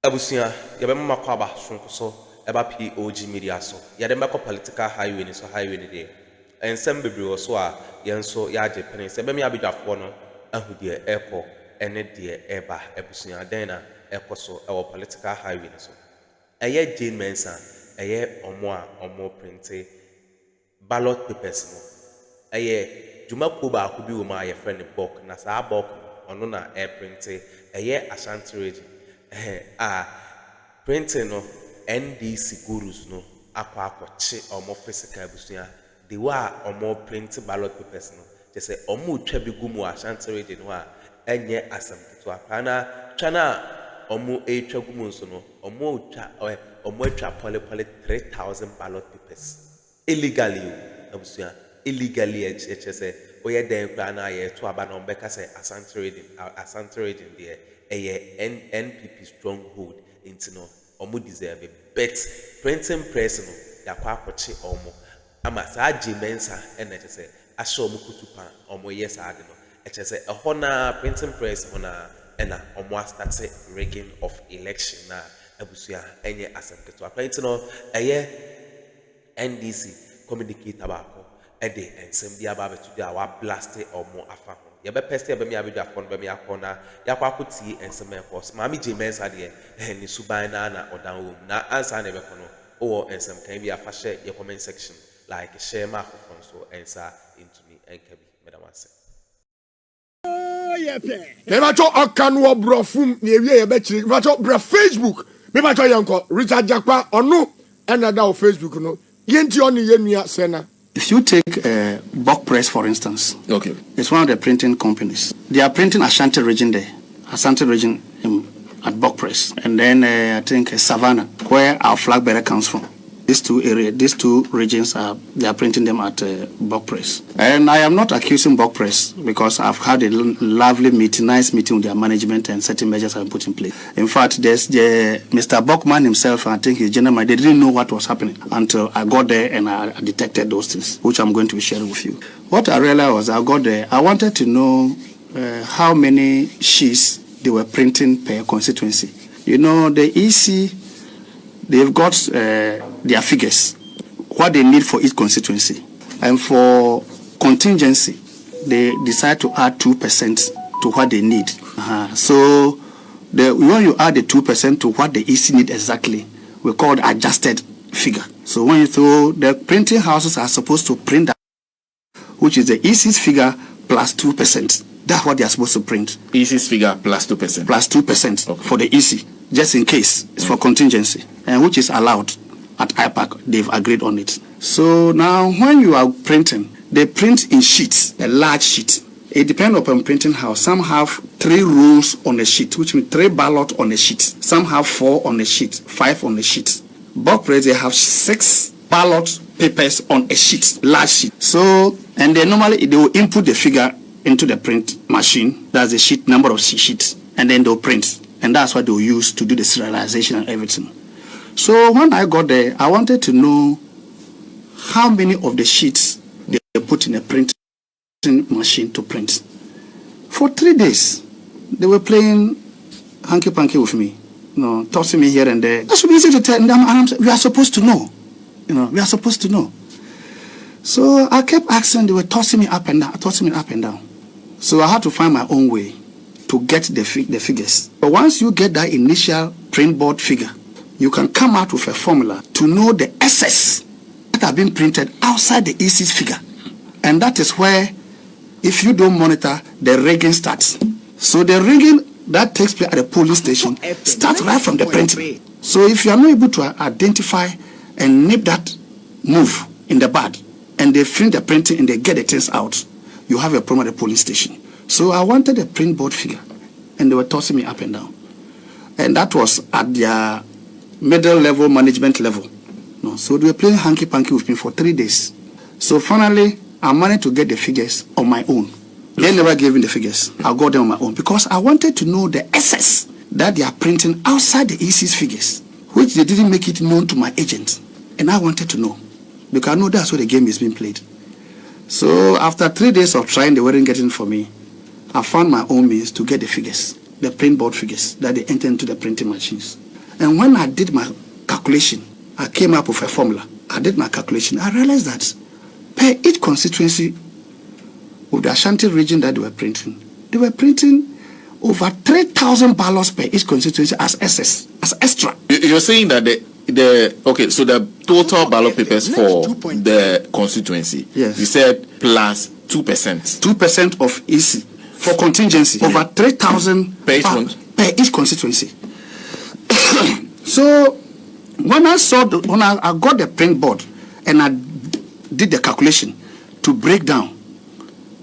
Abusia, Yabema Kwaba, Shunkoso, Eba POG Media so. Yademako political highway so highway day. And some baby was so Yanso Yaji Penny, Sebemi Abijafono, and who dear echo, and dear Eba, Abusia, Dana, Echo so, our political highway so. A year Jane Mensa, a year or more printed ballot papers no. A year Juma Kuba could be with my friend book, Nasa book, or Nona air printed, a year Ashanti region. Printing no NDC gurus no akwa akwache omo physical busia they were omo print ballot papers no just say omo twa bi gumu Ashanti region no a enye asem to apana chana omo etwa gumu so no omo twa poly 3,000 ballot papers illegally abusia illegally say oye den kwa na ye to aba no mbeka say Ashanti region there a NPP stronghold into no omo deserve it but printing press no yakwa akwache omo ama sa ajimensa ena say asho omo kutupa omo yes ade no say ehona printing press hona ena omo start rigging of election na abusia enye asempketo appoint no eye NDC communicate abako ede ensem dia ba betu dia wa blast omo afa ya be peste ya be mi abidwa fon be mi akona ya kwa kuti ensem force mami James ade ni suban na odan wo na answer na be kono o ensem kan bi afahye your comment section like share ma akofon so answer into me enkabi madam ase me ba cho akanwo brofum ne ewie ye be chiri ba cho bra Facebook me ba cho yanko Richard Jakpa onu ena da o Facebook no yenti oni yenua sena. If you take Bulk Press, for instance, okay, it's one of the printing companies. They are printing Ashanti region there, Ashanti region at Bulk Press, and then I think Savannah, where our flag bearer comes from. These two regions they are printing them at Bulk Press. And I am not accusing Bulk Press because I've had a lovely meeting, nice meeting with their management and certain measures have been put in place. In fact, there's Mr. Buckman himself, I think his general manager, they didn't know what was happening until I got there and I detected those things, which I'm going to be sharing with you. What I realized was I got there, I wanted to know how many sheets they were printing per constituency. You know, the EC, they've got their figures, what they need for each constituency. And for contingency, they decide to add 2% to what they need. So when you add the 2% to what the EC need exactly, we call the adjusted figure. So when you throw, the printing houses are supposed to print that, which is the EC's figure plus 2%. That's what they are supposed to print. EC's figure plus 2%. Plus 2% okay. For the EC, just in case. It's for contingency, and which is allowed at IPAC. They've agreed on it. So now when you are printing, they print in sheets, a large sheet. It depends upon printing house. Some have 3 rows on a sheet, which means 3 ballots on a sheet. Some have 4 on a sheet, 5 on a sheet. Bulk Press, they have 6 ballot papers on a sheet, large sheet. So, and they normally, they will input the figure into the print machine. That's the sheet, number of sheets, and then they'll print. And that's what they'll use to do the serialization and everything. So when I got there, I wanted to know how many of the sheets they put in a printing machine to print. For 3 days, they were playing hanky-panky with me, tossing me here and there. That should be easy to tell them. We are supposed to know. We are supposed to know. So I kept asking, they were tossing me up and down. So I had to find my own way to get the figures. But once you get that initial print board figure, you can come out with a formula to know the excess that have been printed outside the EC's figure. And that is where, if you don't monitor, the rigging starts. So the rigging that takes place at the polling station starts right from the printing. So if you are not able to identify and nip that move in the bud, and they finish the printing and they get the things out, you have a problem at the polling station. So I wanted a print board figure, and they were tossing me up and down. And that was at their middle level, management level. So they were playing hanky-panky with me for 3 days. So finally, I managed to get the figures on my own. They never gave me the figures. I got them on my own because I wanted to know the excess that they are printing outside the EC's figures, which they didn't make it known to my agent. And I wanted to know, because I know that's where the game is being played. So after 3 days of trying, they weren't getting for me. I found my own means to get the figures, the print board figures that they enter into the printing machines. And when I did my calculation, I came up with a formula. I did my calculation. I realized that per each constituency of the Ashanti region that they were printing over 3,000 ballots per each constituency as SS, as extra. You're saying that so the total ballot papers for the constituency, yes, you said plus 2%. 2% of EC for contingency, over 3,000 per each constituency. So when I got the print board and I did the calculation to break down,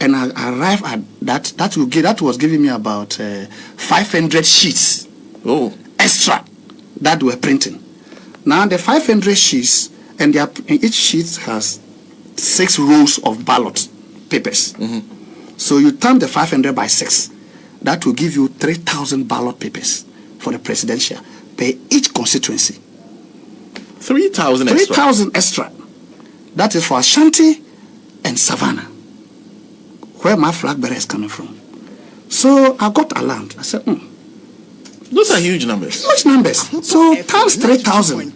and I arrived at that was giving me about 500 sheets extra that were printing. Now the 500 sheets, and each sheet has 6 rows of ballot papers. So you times the 500 by 6, that will give you 3,000 ballot papers for the presidential per each constituency. 3,000 extra. 3,000 extra. That is for Ashanti and Savannah, where my flag bearer is coming from. So I got alarmed. I said, those are huge numbers. Huge numbers. So times 3,000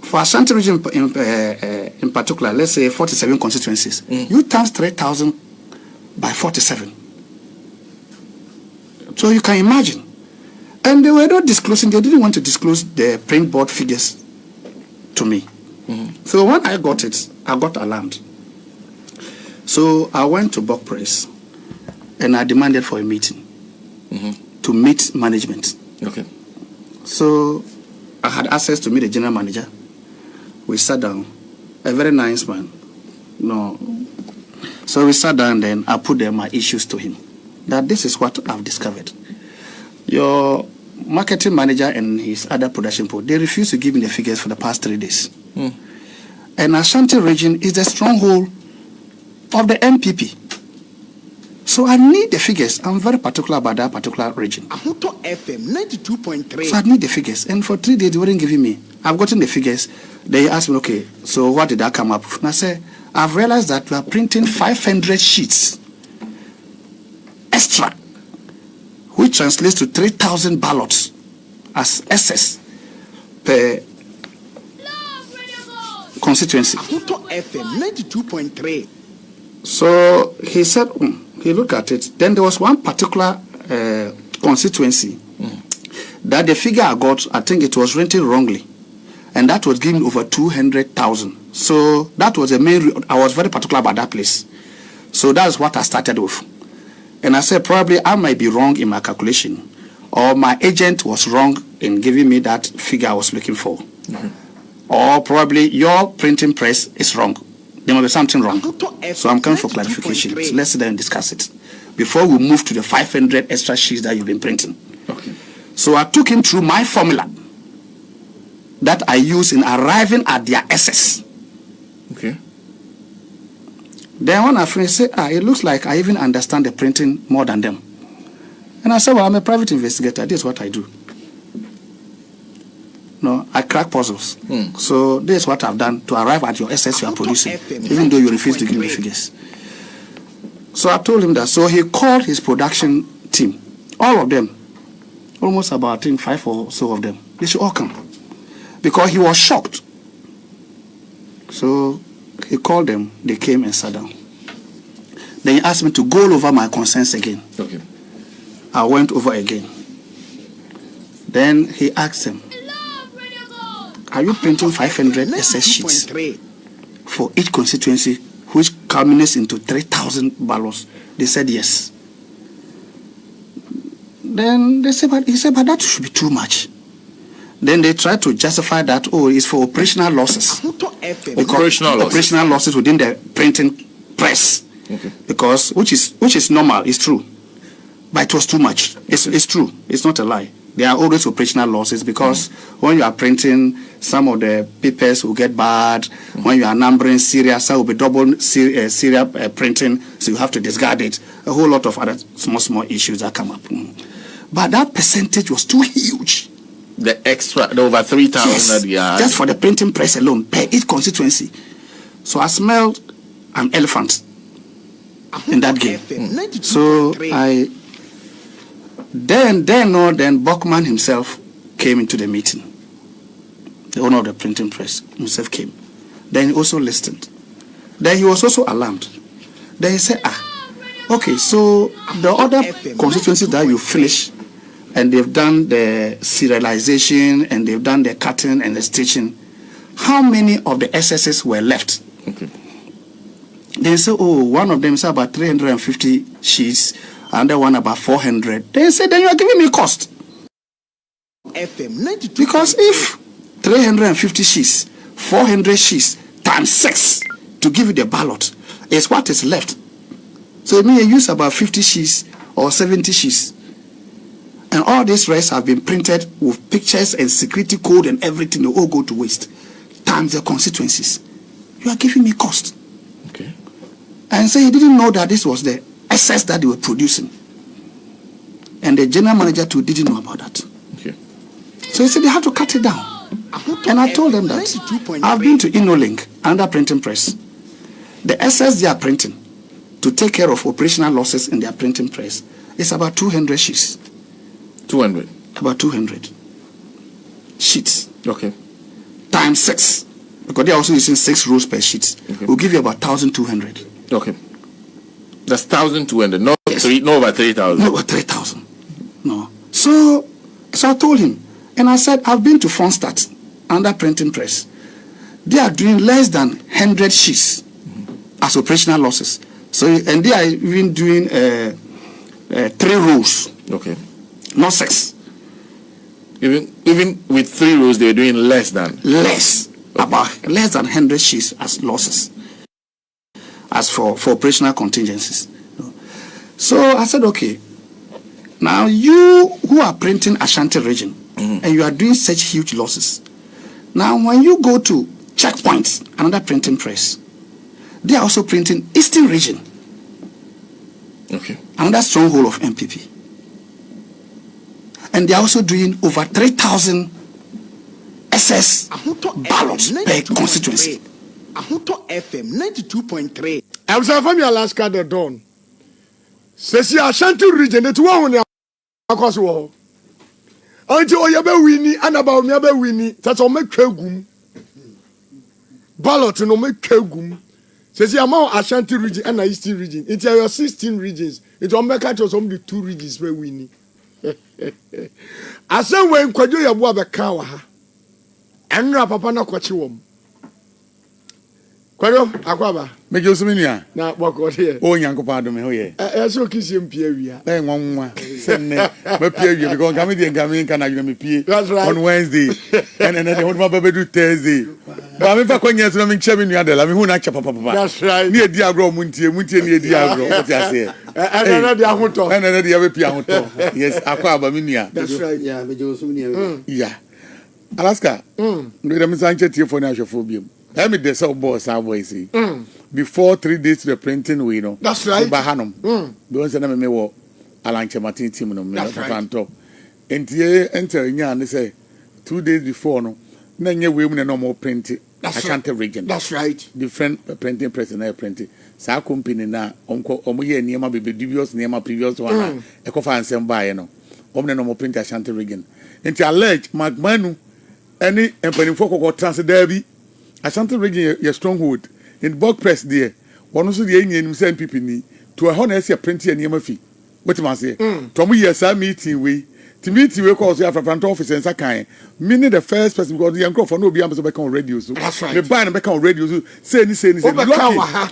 for Ashanti region in particular, let's say 47 constituencies. You times 3,000 by 47. So you can imagine. And they were not disclosing, they didn't want to disclose the print board figures to me. So when I got it, I got alarmed. So I went to Buck Press and I demanded for a meeting to meet management. Okay. So I had access to meet the general manager. We sat down, a very nice man. So we sat down, then I put my issues to him. That this is what I've discovered. Your marketing manager and his other production people, they refuse to give me the figures for the past 3 days. And Ashanti region is the stronghold of the NPP. So I need the figures. I'm very particular about that particular region. Akuffo FM 92.3. So I need the figures. And for 3 days, they weren't giving me. I've gotten the figures. They asked me, okay, so what did I come up with? And I said, I've realized that we are printing 500 sheets extra, which translates to 3,000 ballots as SS per constituency. Akuffo FM 92.3. So he said, he looked at it. Then there was one particular constituency that the figure I got, I think it was rented wrongly. And that was given over 200,000. So that was the main, I was very particular about that place. So that's what I started with. And I said, probably I might be wrong in my calculation, or my agent was wrong in giving me that figure I was looking for. Or probably your printing press is wrong. There must be something wrong. So I'm coming for clarification. So let's sit down and discuss it before we move to the 500 extra sheets that you've been printing. Okay. So I took him through my formula that I use in arriving at their SS. Okay. Then when I finished, say, it looks like I even understand the printing more than them. And I said, well, I'm a private investigator. This is what I do. No, I crack puzzles. So this is what I've done to arrive at your SS you are producing, even though you refuse to give me figures. So I told him that. So he called his production team, all of them, almost about, I think, 5 or so of them. They should all come, because he was shocked. So he called them. They came and sat down. Then he asked me to go over my concerns again. Okay. I went over again. Then he asked them, are you printing 500 SS sheets for each constituency, which culminates into 3,000 ballots? They said yes. Then he said, but that should be too much. Then they tried to justify that, it's for operational losses. Operational losses within the printing press. Okay. Because, which is normal, it's true. But it was too much. It's true. It's not a lie. There are always operational losses because when you are printing, some of the papers will get bad. When you are numbering serial, some will be double serial printing, so you have to discard it. A whole lot of other small issues that come up. But that percentage was too huge. The over 3,000. Yes, just for the printing press alone, per each constituency. So I smelled an elephant in that game. So then Buckman himself came into the meeting. The owner of the printing press himself came. Then he also listened. Then he was also alarmed. Then he said, okay, so the other constituencies that you finished, and they've done the serialization, and they've done the cutting and the stitching, how many of the SSs were left? Okay. They say, one of them is about 350 sheets, another one about 400. They say, then you are giving me cost. FM 92. Because if 350 sheets, 400 sheets, times 6 to give you the ballot is what is left. So it means you use about 50 sheets or 70 sheets. And all these rest have been printed with pictures and security code and everything. They all go to waste. Times the constituencies. You are giving me cost. Okay. And so he didn't know that this was the excess that they were producing. And the general manager too didn't know about that. Okay. So he said they had to cut it down. And I told them that I've been to InnoLink, under printing press. The excess they are printing to take care of operational losses in their printing press is about 200 sheets. 200. About 200 sheets. Okay. Times 6. Because they're also using 6 rows per sheet. Okay. Will give you about 1,200. Okay. That's 1,200. No, Yes. no over 3,000. No, about 3,000. No. So I told him, and I said, I've been to Fonstat, under printing press. They are doing less than 100 sheets as operational losses. So, and they are even doing 3 rows, Okay. not 6. Even with 3 rows, they're doing less than. Less. About less than 100 sheets as losses. As for operational contingencies. So I said, okay. Now you who are printing Ashanti region, and you are doing such huge losses. Now when you go to Checkpoints, another printing press, they are also printing Eastern region, Okay. another stronghold of NPP. And they are also doing over 3,000 SS ballots per constituency. Akuffo FM 92.3. I'm saying from Alaska, the dawn. Says you Ashanti region, the 2 1 across the wall. Until Oyabe Winnie and about Yabe Winnie, that's all make Kegum. Ballot no make Kegum. Says you among Ashanti region and the Eastern region. It's your 16 regions. It's on make out some the 2 regions where Winnie. I said when Kwajo Yabu Abekawa. And Papa na kwachi wom. Kwajo akwaba. Me Joseminia. Na boko here. O Nyankopon adome ho ye. So kisi mpia wia. Nwanwa. Senne me pie wi because kame dey kame nka na you me pie. That's right. On Wednesday. And then they want my baby do Thursday. Ba me fa kwanya so me nche me nua dela me hu na cha papa. That's right. Ni edi agro muntie ni edi agro. What you say? And na dia hoto. And then dey be pie hoto. Yes, akwaba me nua. That's right. Yeah, me Joseminia. Yeah. Alaska. Me dem sanche tie for na hwefo biem. Let me the boss boy see. Before 3 days to the printing we know. That's right. Bahanum. Because na me wo Alanche Martin team no me fan top. Entie enter nya and say 2 days before no na nye we mu na no more print Ashanti region. That's right. Different printing press na print. Sa company na omo ye niema be dubious niema previous one e ko fa ansem bae no. Omo na no more print Ashanti region. Entie Elec magmanu any empanimfo kokko trans derby Ashanti region your stronghold in bulk press there. One also the NPP ni to a honest printing and yamafi. What must say? Tomu yes, I meeting we. To meet we cause you have front office and Sakai. Meaning the first person because the uncle for no be able to become radio. So that's right. The band become radio. Say lucky.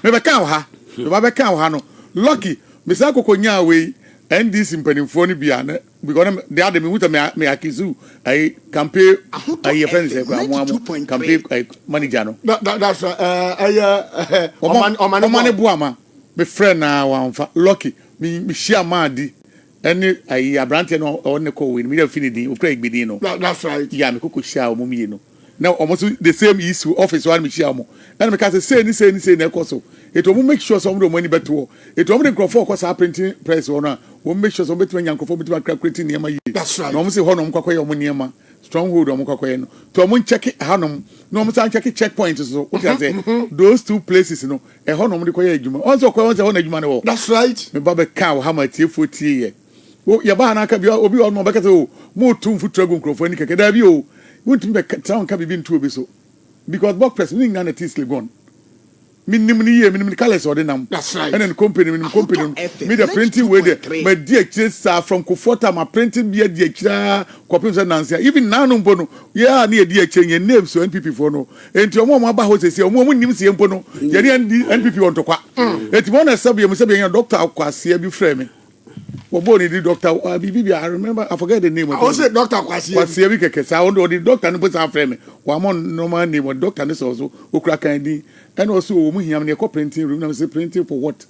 Never count her. The count her no. Lucky. Misako konya we and this in phone biane because the other me with me akizu I campaign I friends campaign manager no. That's Omane buama me friend na wanfa lucky me share madi any I abrante no on the call win me finidi o play gbedi no. That's right. Yeah me koko share o mumie no. Now almost the same issue office one me share mo. And me can say ni na koso. It will make sure some of the money better. It will make sure cause printing press or will make sure some better Yankofo between creating near my. That's right. No one say honum kwakoy omuniema stronghold omukwakoy no. To omun check hanum no omun san check checkpoints so what you say those 2 places no e honum de koy adwuma. Also koy on say hon adwuma no. That's right. Me baba cow how much tie 40 year. o ya ba na ka bi obi o no be ka say o mo tum fu trago nkrofo ni keke da bi o wontum be town ka bi ntu obi so because box press ni na tis legon minimum ni ye minimum colors or the nam. That's right. And then company me the printing way there. My dear chesa from Kofota my printing be dear chira copies and Nancy. Even now no bono. Yeah, near dear change your name so NPP for no. And to your mama house say omo nim see mpono. Yeri NPP on to kwa. Et one sabi you say your doctor Kwasi be frame. Woboni the doctor Bibi I remember I forget the name of. I say Dr. Kwasi be keke sa on the doctor no put am frame. One normal name of doctor this also okra kan di. And also, we have a printing room. I say printing for what?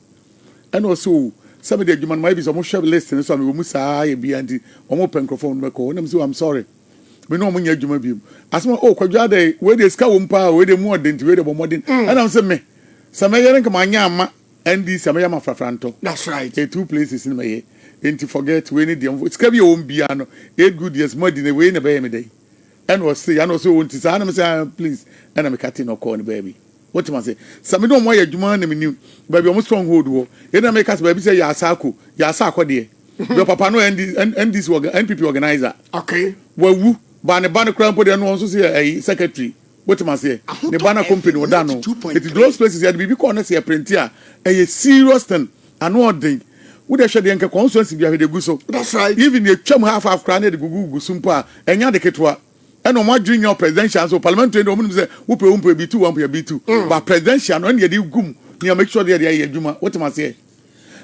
And also, some of the human might be some shop list and so we must say be anti open microphone. I'm sorry. We know when you're human being. As my Kwajade, where they scout where they more than to more than. And I'm saying, me, some young Kamanyama and this Samayama Franto. That's right. 2 places in my head. And to forget when it's can be your own piano. 8 good years more than a way in a baby day. And was say, and also want to say, please, and I'm a cutting or corn baby. What am I say? Some don't want your human name, baby, almost stronghold war. You don't make us baby say Yasako, Yasako, dear. Your papa no and this NPP organizer. Okay. Well, woo, Banner Crown put and also say a secretary. What am I say? The Banner Company or Dano. It is those places that be corner say a printer, a serious thing, and one thing. Would I share the anchor constituency behind the Guso? That's right. Even the chum half granted the Gugu Sumpa, and Yadeketwa. And on my junior presidential, so parliamentary, no say, who pay B2, one pay B2. But presidential, no, you gum, you make sure they are here, Juma. What am I say?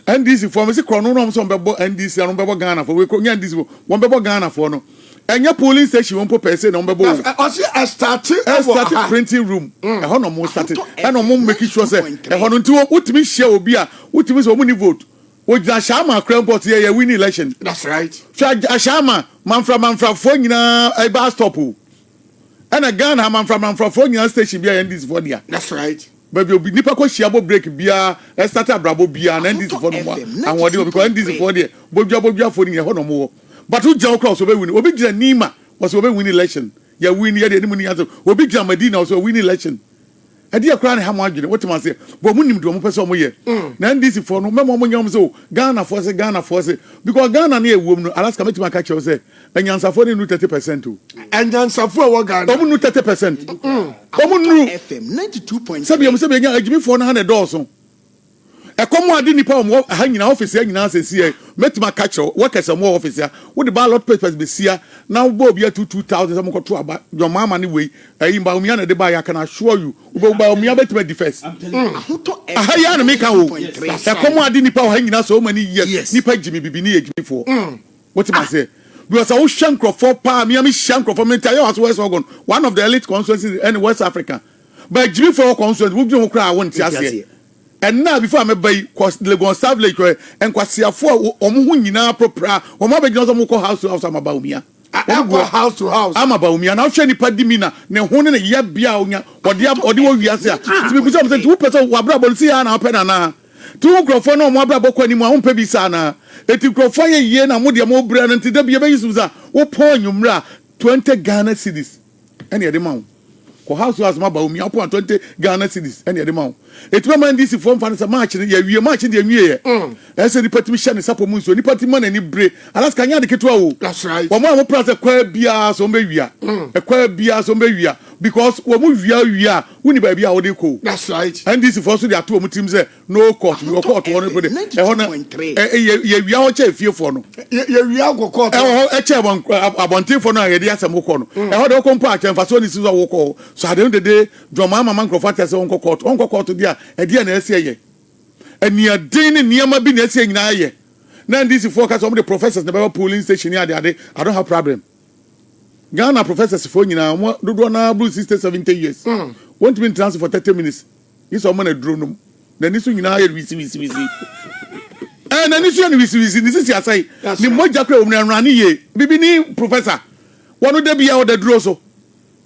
And this is for me, chrononom, some bebo, and this, and Bebo Ghana for we could get this one Bebo Ghana for no. And your polling station won't put person on Bebo. I started printing room. I want no more started. And no more making sure, say, I want to what me share beer, what me so many vote. With the Shama Crampot here, win election. That's right. Shama, man from Fonina, a bar stop. And a gun, man from Fonina station beer and this for there. That's right. But you'll be Nipako Shiabo break beer, and start a bravo beer, and this for no more. And what you because this for there, Bobia for your no more. But who Joe Cross will win? Obija Nima was over win election. Ya win yet any money answer. Obija Medina also win election. A dear crying how much what am I say? But when you do a person here, then this is for no member so Ghana for say because Ghana near woman Alaska make my catch you say and you answer for 30% too. And you answer for Ghana 30%. FM 92.3. Sabi am say be give me $400. E come what didn't power hanging office here now say see met my catch workers more office here with the ballot papers be see now Bob here to 2000 some go about your mama anyway in Bawumia na dey buy I can assure you Bawumia bet me the first ya na make am e come what didn't power hanging so many years nipa Jimmy bibi ni ejimi for what am I say because I was shankro for pa me shankro for me tell you as West Ogun one of the elite constituencies in West Africa but Jimmy for constituency we don't cry want to say. And now before I may buy Legon South Lake and Quasia Omuhina Propra, or my baby doesn't go house to house. I'm about Bawumia. I go house to house. I'm about Bawumia. Now, Shani Padimina, Nehon, a year Biaunia, or the Audio Yasa. To be something 2% Wabra, see Anna Penana. 2 Grofono, Wabra, any my own Pebisana. It will go for a year and Modia Mobran and Tidabi Suza, or Poyumra, 20 Ghana cedis. Any other amount. House was my Bawumia upon 20 Ghana cedis, any other amount. It remember this form for a match, we are matching the year. As a department is supposed to department and break. Alas, can you get to? That's right. One more price a queer beer, so maybe a queer beer, so maybe because when we are, we need baby our deco. That's right. And this is also the 2 teams no court, no court, 1.3. We are fear for no. We are go court. A chair one for now, idea some corner. I had a compact and for so this is a walk. So at the end of the day, Dromama man Confronting Uncle Court to dia a dear NSA. And near Dane near my business saying now. Now this is focus on the professors the polling station here. I don't have problem. Ghana professors for you now, do one blue sister 70 years. Want to be transfer for 30 minutes. It's all money drone. Then this you now we see. And then this is your say. The more Jacko run here. Bibini professor. One of them be out the draw so.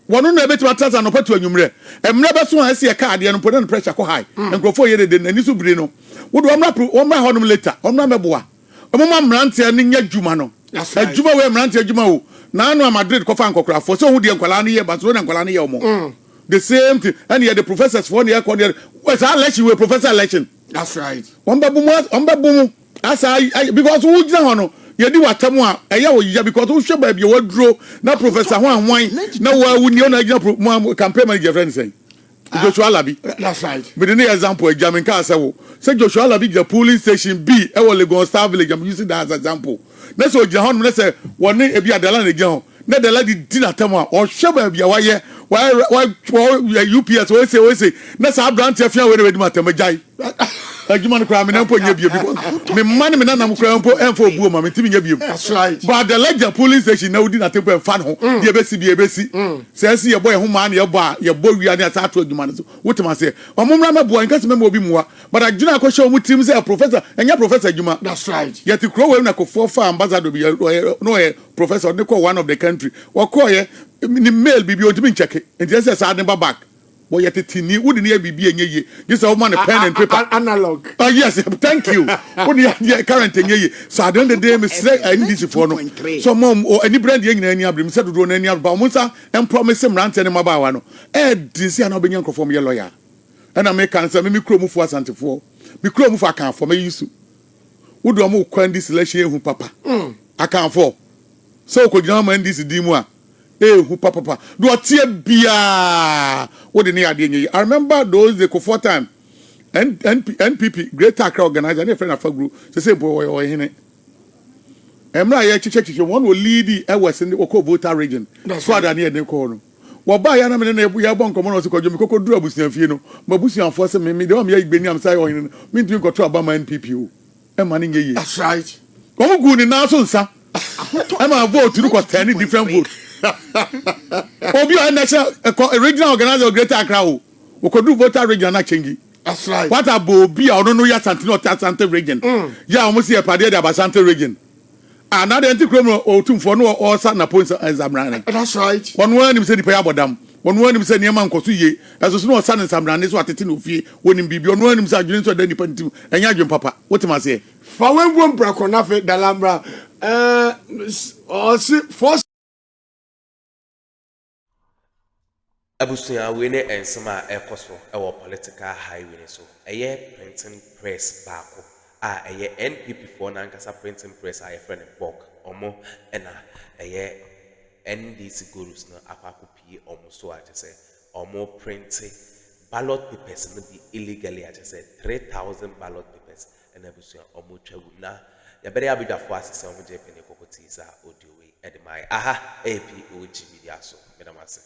One never to attach an opportunity to number. And never soon I see a card and put on pressure high and go for you and this will brino. Would one my honor later, on my boa. A mamma ranty and Ninja Jumano. A Juma way ranty Jumao. Now no Madrid Cofanco for so dear Colani, but one and Colani Yomo. The same thing, and yet the professors for the accordion was I let you a professor election. That's right. One baboom, as I because who down. Yedi watamu a eya wo yia because wo hwe ba bia waduro na professor ho anwan na wo awuni o na agina campaign manager friend say Joshua Alabi. That's right. But the example Jamin ka say Joshua Alabi the police station B e wo Lagos Star Village. I'm using that as an example. Na so gina hon na say woni e bia dala na gina na dala di na tamu a o hwe ba bia waye UPS we say na sa branch afia we di matam jai. Agima no kra me na mpo nya bia because me man me na nam kra mpo enfo buo ma me timi nya bia. That's right. But the ledger police station na udi na tempo en fan ho dia besi bia besi say see ye boy ho man ye bo a ye bo wi ade asa to agima no so wotima say omumra me bo nka se me obi muwa but agina akosho mu tim say professor enya professor agima. That's right. Yet kro we na ko for ambassador bi no professor ne ko one of the country wo ko ye ni mail bi ontimi check and just say sad back. Boy, yet tini wouldn't hear be ye. This is man a pen and paper. Analog. Yes, thank you. What the current thing ye. So I don't the day me say I need this for no. So mom or any brand yen any abrim said to do any about and promise him rant any mabawano. This year no be yanko from your lawyer. And I make answer me chrome for Santa for. Me chrome for account for me use. Would do more quan this election who papa. I can't for. So could you man this demo? Who papa do a tear bia what the near day. I remember those the for time NPP great Accra organizer and a friend of a group to say boy or in it. Emra ya check one will lead the West in the Oko voter region. That's why I near the corner. Well, by an amendment, we have one common also called Jomiko Drabus and Fino, Babusi and Fossa me don't make Beniam say or in mean to go to Obama NPP. And money. That's right. Come good in our son, sir. I'm a vote to look at 10 different votes. Obi a national regional organizer Greater Accra we could do voter region na change. That's right. What about Obi I don't know ya Santino Santa region. Yeah, almost here pade about Santa region. And now the anti-criminal or two for no or Santa points as I'm running. That's right. One word him say the pay about them. One word him say near man kosuye as no son and some running what it no fee when him be one word him say you so then depend to and ya papa. What am I say? For when one break on afe dalambra or first Abusua we ne ensema ekoso ewo political highway so eye printing press baako a eye NPP for nankasa printing press a friend POG omo ena eye NDC gurus no akwakopi omo so a say omo printing ballot papers no be illegally a say 3,000 ballot papers and abusua omo twawu na ya bere abidafo asese omo je pene kokoti za audio we edemai aha POG Media so medamase